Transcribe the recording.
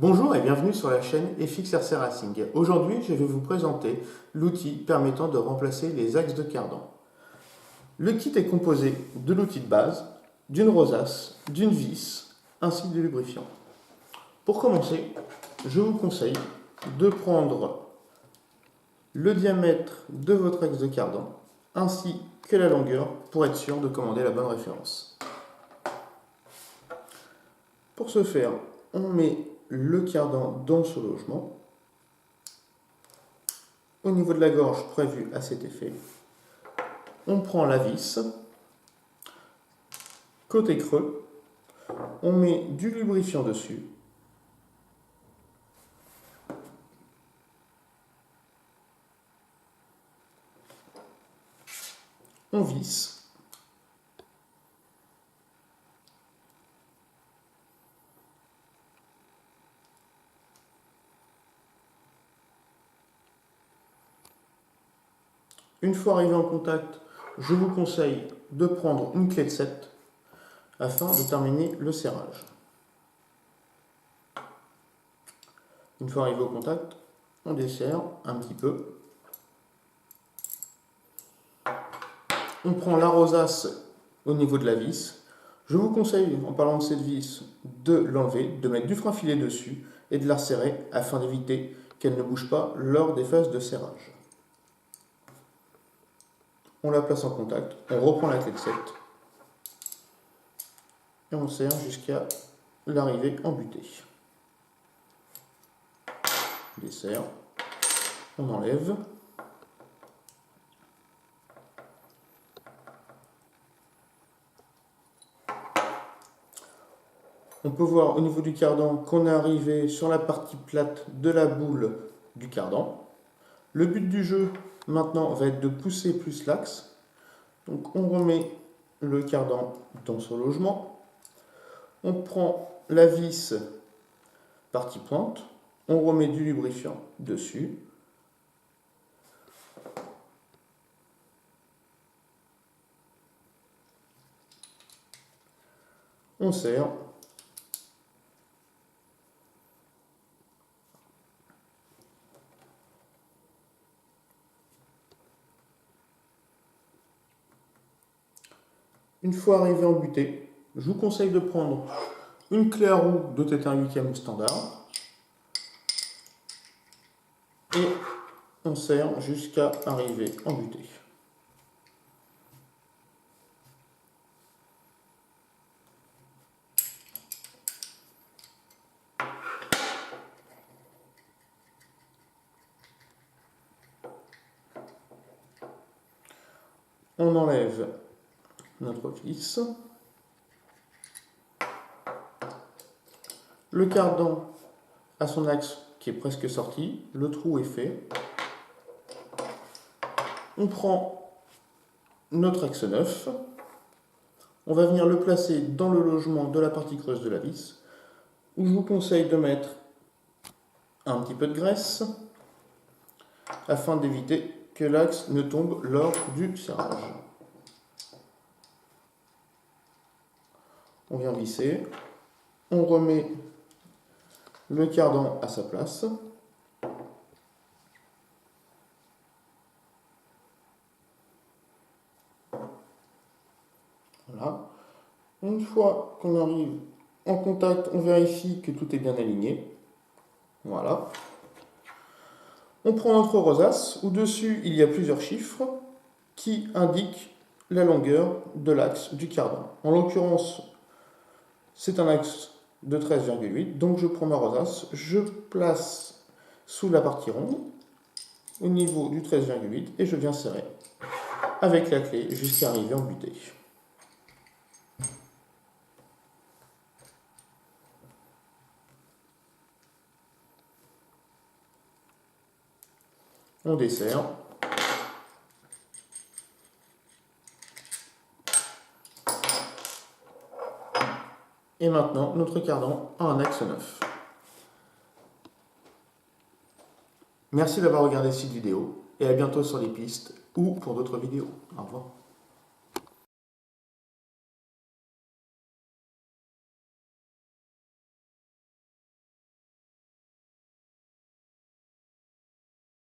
Bonjour et bienvenue sur la chaîne FXRC Racing. Aujourd'hui, je vais vous présenter l'outil permettant de remplacer les axes de cardan. Le kit est composé de l'outil de base, d'une rosace, d'une vis, ainsi que du lubrifiant. Pour commencer, je vous conseille de prendre le diamètre de votre axe de cardan, ainsi que la longueur, pour être sûr de commander la bonne référence. Pour ce faire, on met le cardan dans ce logement, au niveau de la gorge prévue à cet effet. On prend la vis, côté creux, on met du lubrifiant dessus, on visse, une fois arrivé en contact, je vous conseille de prendre une clé de 7 afin de terminer le serrage. Une fois arrivé au contact, on desserre un petit peu. On prend la rosace au niveau de la vis. Je vous conseille, en parlant de cette vis, de l'enlever, de mettre du frein filet dessus et de la resserrer afin d'éviter qu'elle ne bouge pas lors des phases de serrage. On la place en contact, on reprend la clé de 7 et on serre jusqu'à l'arrivée en butée. On desserre, on enlève. On peut voir au niveau du cardan qu'on est arrivé sur la partie plate de la boule du cardan. Le but du jeu maintenant va être de pousser plus l'axe. Donc on remet le cardan dans son logement. On prend la vis partie pointe. On remet du lubrifiant dessus. On serre. Une fois arrivé en butée, je vous conseille de prendre une clé à roue de T1/8 standard et on serre jusqu'à arriver en butée. On enlève notre vis. Le cardan a son axe qui est presque sorti, le trou est fait. On prend notre axe neuf, on va venir le placer dans le logement de la partie creuse de la vis, où je vous conseille de mettre un petit peu de graisse afin d'éviter que l'axe ne tombe lors du serrage. On vient visser, on remet le cardan à sa place. Voilà. Une fois qu'on arrive en contact, on vérifie que tout est bien aligné. Voilà. On prend notre rosace, où dessus il y a plusieurs chiffres qui indiquent la longueur de l'axe du cardan. En l'occurrence, c'est un axe de 13,8, donc je prends ma rosace, je place sous la partie ronde, au niveau du 13,8, et je viens serrer avec la clé jusqu'à arriver en butée. On desserre. Et maintenant, notre cardan a un axe neuf. Merci d'avoir regardé cette vidéo et à bientôt sur les pistes ou pour d'autres vidéos. Au revoir.